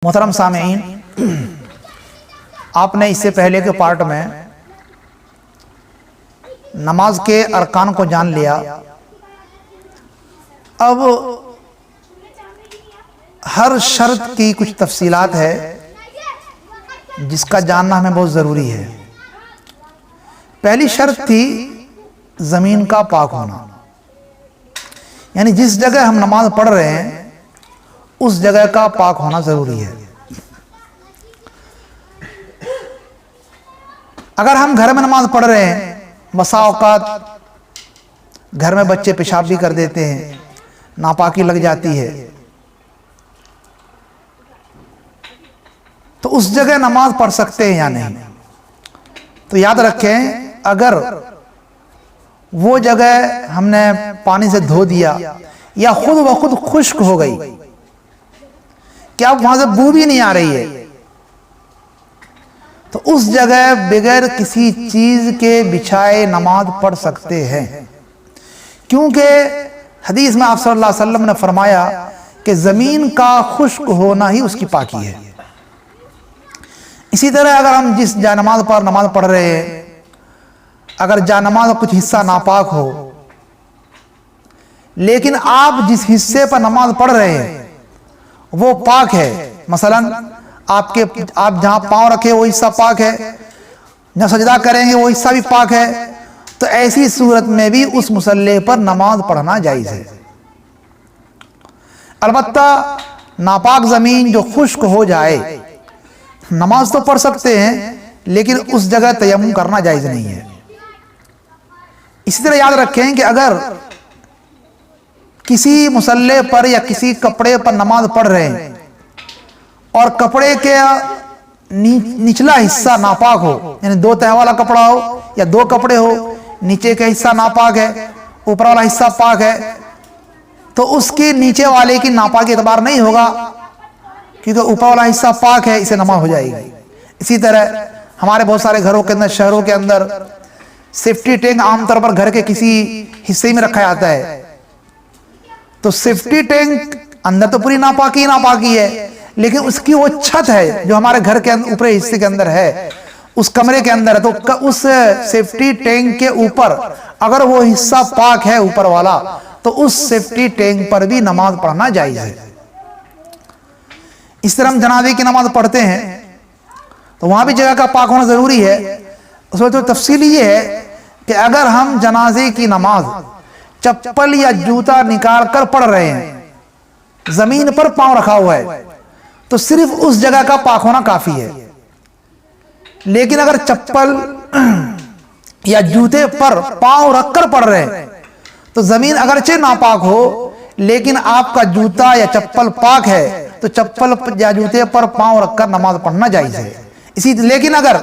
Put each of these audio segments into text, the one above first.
محترم سامعین، آپ نے اس سے پہلے کے پارٹ میں نماز کے ارکان کو جان لیا۔ اب ہر شرط کی کچھ تفصیلات ہے جس کا جاننا ہمیں بہت ضروری ہے۔ پہلی شرط تھی زمین کا پاک ہونا، یعنی جس جگہ ہم نماز پڑھ رہے ہیں اس جگہ کا پاک ہونا ضروری ہے۔ اگر ہم گھر میں نماز پڑھ رہے ہیں، بسا اوقات گھر میں بچے پیشاب بھی کر دیتے ہیں، ناپاکی لگ جاتی ہے، تو اس جگہ نماز پڑھ سکتے ہیں یا نہیں؟ تو یاد رکھیں، اگر وہ جگہ ہم نے پانی سے دھو دیا یا خود بخود خشک ہو گئی کہ اب وہاں سے بو بھی نہیں آ رہی ہے، تو اس جگہ بغیر کسی چیز کے بچھائے نماز پڑھ سکتے ہیں، کیونکہ حدیث میں آپ صلی اللہ علیہ وسلم نے فرمایا کہ زمین کا خشک ہونا ہی اس کی پاکی ہے۔ اسی طرح اگر ہم جس جا نماز پر نماز پڑھ رہے ہیں، اگر جا نماز کا کچھ حصہ ناپاک ہو، لیکن آپ جس حصے پر نماز پڑھ رہے ہیں وہ پاک ہے، مثلا آپ جہاں پاؤں رکھے وہ حصہ پاک ہے، جہاں سجدہ کریں گے وہ حصہ بھی پاک ہے، تو ایسی صورت میں بھی اس مصلی پر نماز پڑھنا جائز ہے۔ البتہ ناپاک زمین جو خشک ہو جائے، نماز تو پڑھ سکتے ہیں لیکن اس جگہ تیمم کرنا جائز نہیں ہے۔ اسی طرح یاد رکھیں کہ اگر کسی مصلی پر یا کسی کپڑے پر نماز پڑھ رہے ہیں اور کپڑے کے نچلا حصہ ناپاک ہو، یعنی دو تہہ والا کپڑا ہو یا دو کپڑے ہو، نیچے کا حصہ ناپاک ہے، اوپر والا حصہ پاک ہے، تو اس کی نیچے والے کی ناپاکی اعتبار نہیں ہوگا، کیونکہ اوپر والا حصہ پاک ہے، اسے نماز ہو جائے گی۔ اسی طرح ہمارے بہت سارے گھروں کے اندر، شہروں کے اندر سیفٹی ٹینک عام طور پر گھر کے کسی حصے میں رکھا جاتا ہے، تو سیفٹی ٹینک اندر تو پوری ناپاکی ہے، لیکن اس کی وہ چھت ہے جو ہمارے گھر کے اوپر حصے کے اندر ہے، اس کمرے کے اندر ہے، تو اس سیفٹی ٹینک کے اوپر اگر وہ حصہ پاک ہے اوپر والا، تو اس سیفٹی ٹینک پر بھی نماز پڑھنا جائز ہے۔ اس طرح ہم جنازے کی نماز پڑھتے ہیں تو وہاں بھی جگہ کا پاک ہونا ضروری ہے۔ اس میں تو تفصیل یہ ہے کہ اگر ہم جنازے کی نماز چپل یا جوتا نکال کر پڑھ رہے ہیں، زمین پر پاؤں رکھا ہوا ہے، تو صرف اس جگہ کا پاک ہونا کافی ہے۔ لیکن اگر چپل یا جوتے پر پاؤں رکھ کر پڑھ رہے ہیں تو زمین اگرچہ ناپاک ہو لیکن آپ کا جوتا یا چپل پاک ہے، تو چپل یا جوتے پر پاؤں رکھ کر نماز پڑھنا جائز ہے۔ لیکن اگر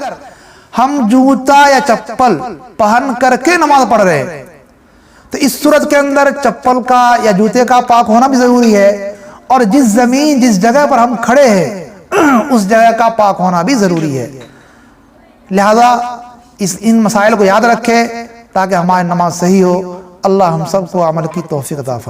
ہم جوتا یا چپل پہن کر کے نماز پڑھ رہے ہیں تو اس صورت کے اندر چپل کا یا جوتے کا پاک ہونا بھی ضروری ہے، اور جس جگہ پر ہم کھڑے ہیں اس جگہ کا پاک ہونا بھی ضروری ہے۔ لہذا ان مسائل کو یاد رکھیں تاکہ ہماری نماز صحیح ہو۔ اللہ ہم سب کو عمل کی توفیق عطا فرمائے۔